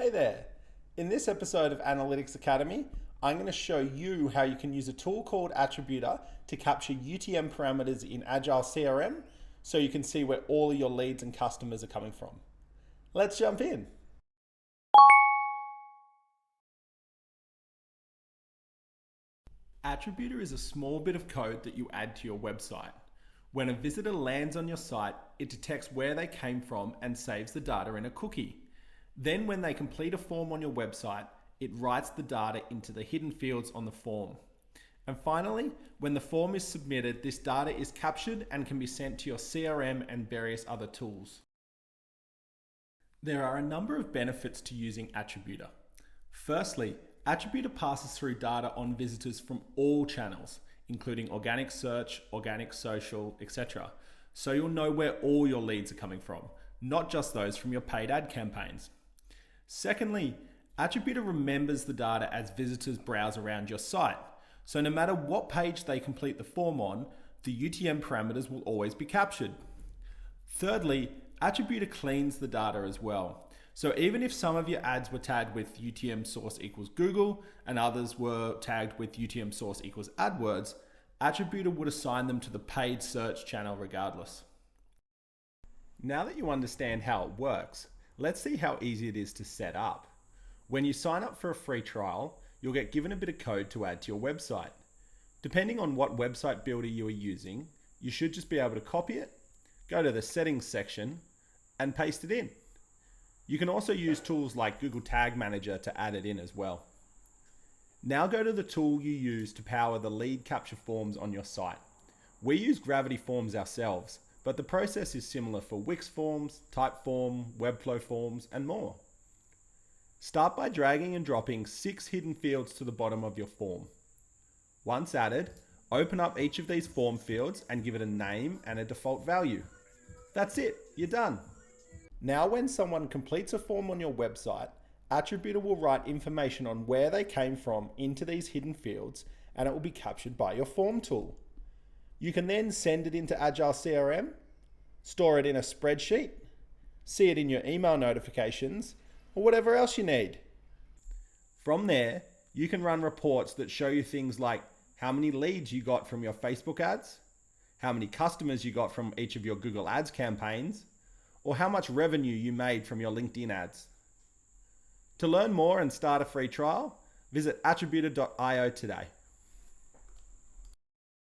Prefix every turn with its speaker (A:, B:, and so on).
A: Hey there! In this episode of Analytics Academy, I'm going to show you how you can use a tool called Attributor to capture UTM parameters in Agile CRM so you can see where all of your leads and customers are coming from. Let's jump in. Attributor is a small bit of code that you add to your website. When a visitor lands on your site, it detects where they came from and saves the data in a cookie. Then when they complete a form on your website, it writes the data into the hidden fields on the form. And finally, when the form is submitted, this data is captured and can be sent to your CRM and various other tools. There are a number of benefits to using Attributor. Firstly, Attributor passes through data on visitors from all channels, including organic search, organic social, etc. So you'll know where all your leads are coming from, not just those from your paid ad campaigns. Secondly, Attributor remembers the data as visitors browse around your site. So no matter what page they complete the form on, the UTM parameters will always be captured. Thirdly, Attributor cleans the data as well. So even if some of your ads were tagged with UTM source equals Google and others were tagged with UTM source equals AdWords, Attributor would assign them to the paid search channel regardless. Now that you understand how it works, let's see how easy it is to set up. When you sign up for a free trial, you'll get given a bit of code to add to your website. Depending on what website builder you are using, you should just be able to copy it, go to the settings section, and paste it in. You can also use tools like Google Tag Manager to add it in as well. Now go to the tool you use to power the lead capture forms on your site. We use Gravity Forms ourselves, but the process is similar for Wix Forms, Typeform, Webflow Forms, and more. Start by dragging and dropping 6 hidden fields to the bottom of your form. Once added, open up each of these form fields and give it a name and a default value. That's it, you're done. Now when someone completes a form on your website, Attributor will write information on where they came from into these hidden fields and it will be captured by your form tool. You can then send it into Agile CRM, store it in a spreadsheet, see it in your email notifications, or whatever else you need. From there, you can run reports that show you things like how many leads you got from your Facebook ads, how many customers you got from each of your Google Ads campaigns, or how much revenue you made from your LinkedIn ads. To learn more and start a free trial, visit attributor.io today.